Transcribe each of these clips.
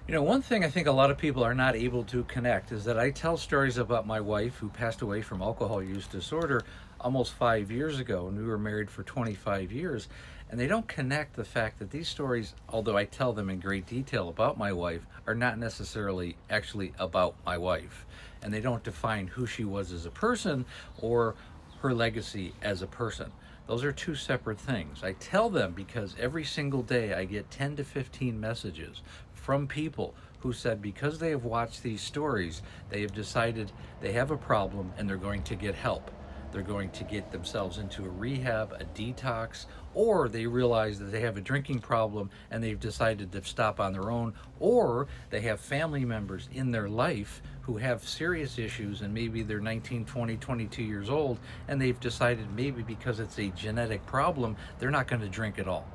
You know, one thing I think a lot of people are not able to connect is that I tell stories about my wife who passed away from alcohol use disorder almost 5 years ago, and we were married for 25 years. And they don't connect the fact that these stories, although I tell them in great detail about my wife, are not necessarily actually about my wife. And they don't define who she was as a person or her legacy as a person. Those are two separate things. I tell them because every single day I get 10 to 15 messages from people who said because they have watched these stories, they have decided they have a problem and they're going to get help. They're going to get themselves into a rehab, a detox, or they realize that they have a drinking problem and they've decided to stop on their own, or they have family members in their life who have serious issues and maybe they're 19, 20, 22 years old and they've decided maybe because it's a genetic problem, they're not going to drink at all.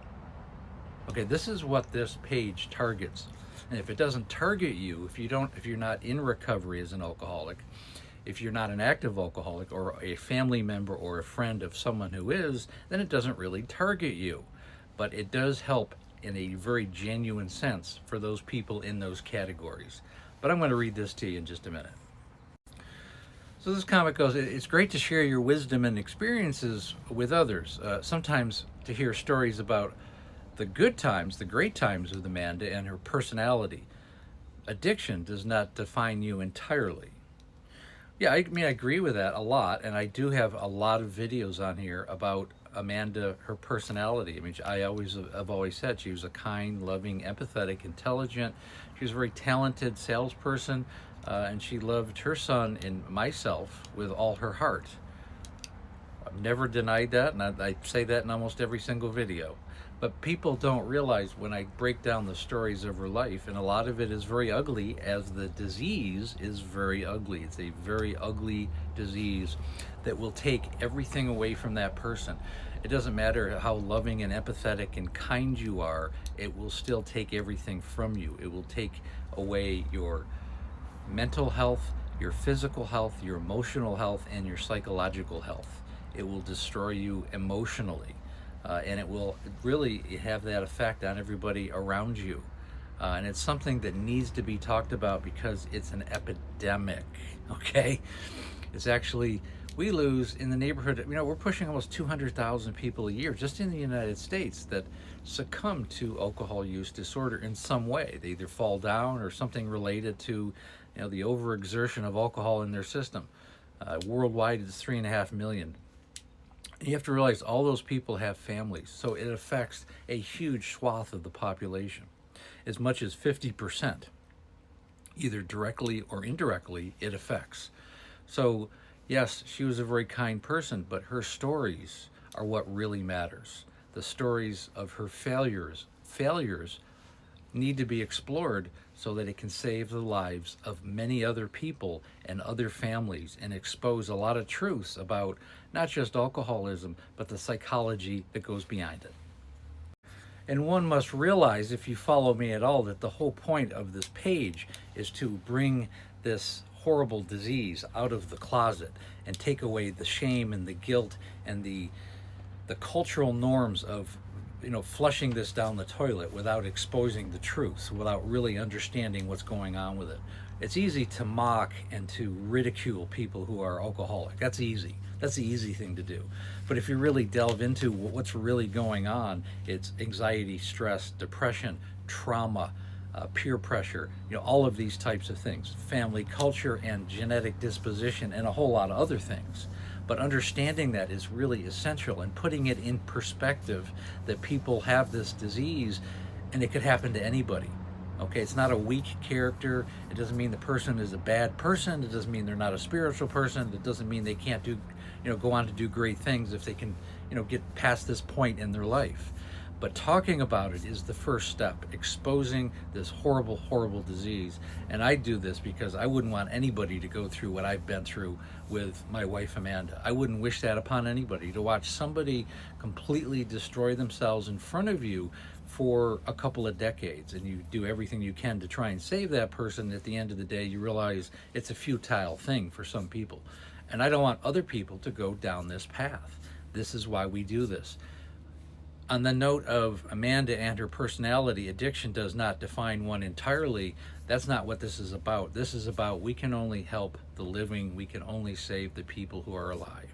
Okay, this is what this page targets. And if it doesn't target you, if you're not in recovery as an alcoholic, if you're not an active alcoholic or a family member or a friend of someone who is, then it doesn't really target you. But it does help in a very genuine sense for those people in those categories. But I'm going to read this to you in just a minute. So this comic goes, it's great to share your wisdom and experiences with others. Sometimes to hear stories about the good times, the great times of Amanda and her personality. Addiction does not define you entirely. Yeah, I mean, I agree with that a lot, and I do have a lot of videos on here about Amanda, her personality. I mean, I've always said she was a kind, loving, empathetic, intelligent. She was a very talented salesperson, and she loved her son and myself with all her heart. I've never denied that, and I say that in almost every single video. But people don't realize when I break down the stories of her life, and a lot of it is very ugly, as the disease is very ugly. It's a very ugly disease that will take everything away from that person. It doesn't matter how loving and empathetic and kind you are, it will still take everything from you. It will take away your mental health, your physical health, your emotional health, and your psychological health. It will destroy you emotionally. And it will really have that effect on everybody around you. And it's something that needs to be talked about because it's an epidemic, okay? It's actually, we lose in the neighborhood, we're pushing almost 200,000 people a year just in the United States that succumb to alcohol use disorder in some way. They either fall down or something related to, the overexertion of alcohol in their system. Worldwide, it's 3.5 million. You have to realize all those people have families, so it affects a huge swath of the population. As much as 50%, either directly or indirectly, it affects. So, yes, she was a very kind person, but her stories are what really matters. The stories of her failures need to be explored so that it can save the lives of many other people and other families and expose a lot of truths about not just alcoholism, but the psychology that goes behind it. And one must realize, if you follow me at all, that the whole point of this page is to bring this horrible disease out of the closet and take away the shame and the guilt and the cultural norms of flushing this down the toilet without exposing the truth, without really understanding what's going on with it. It's easy to mock and to ridicule people who are alcoholic. That's easy. That's the easy thing to do. But if you really delve into what's really going on, it's anxiety, stress, depression, trauma, peer pressure, all of these types of things, family culture and genetic disposition, and a whole lot of other things. But understanding that is really essential, and putting it in perspective that people have this disease and it could happen to anybody. Okay, it's not a weak character. It doesn't mean the person is a bad person. It doesn't mean they're not a spiritual person. It doesn't mean they can't go on to do great things if they can, get past this point in their life. But talking about it is the first step, exposing this horrible, horrible disease. And I do this because I wouldn't want anybody to go through what I've been through with my wife, Amanda. I wouldn't wish that upon anybody, to watch somebody completely destroy themselves in front of you for a couple of decades, and you do everything you can to try and save that person. At the end of the day, you realize it's a futile thing for some people. And I don't want other people to go down this path. This is why we do this. On the note of Amanda and her personality, addiction does not define one entirely. That's not what this is about. This is about we can only help the living, we can only save the people who are alive.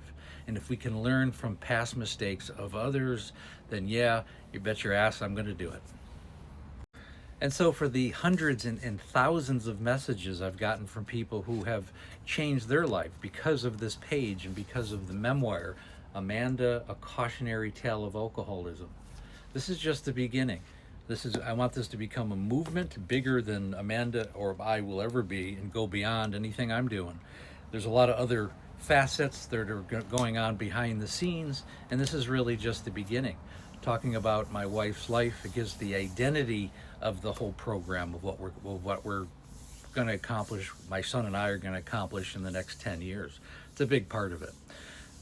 And if we can learn from past mistakes of others, then yeah, you bet your ass I'm going to do it. And so, for the hundreds and thousands of messages I've gotten from people who have changed their life because of this page and because of the memoir, Amanda, A Cautionary Tale of Alcoholism, this is just the beginning. I want this to become a movement bigger than Amanda or I will ever be and go beyond anything I'm doing. There's a lot of other facets that are going on behind the scenes, and this is really just the beginning. Talking about my wife's life, it gives the identity of the whole program of what we're going to accomplish. My son and I are going to accomplish in the next 10 years. It's a big part of it.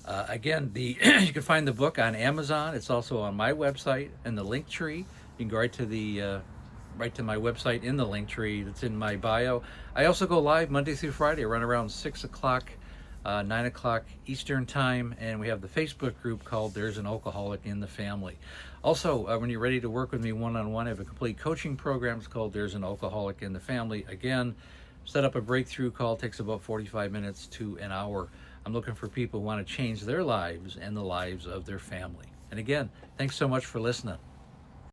Again, you can find the book on Amazon. It's also on my website in the link tree. You can go right to my website in the link tree that's in my bio. I also go live Monday through Friday. I run around 6 o'clock, 9 o'clock Eastern time, and we have the Facebook group called There's an Alcoholic in the Family. Also, when you're ready to work with me one-on-one, I have a complete coaching program. It's called There's an Alcoholic in the Family. Again, set up a breakthrough call. It takes about 45 minutes to an hour. I'm looking for people who want to change their lives and the lives of their family. And again, thanks so much for listening.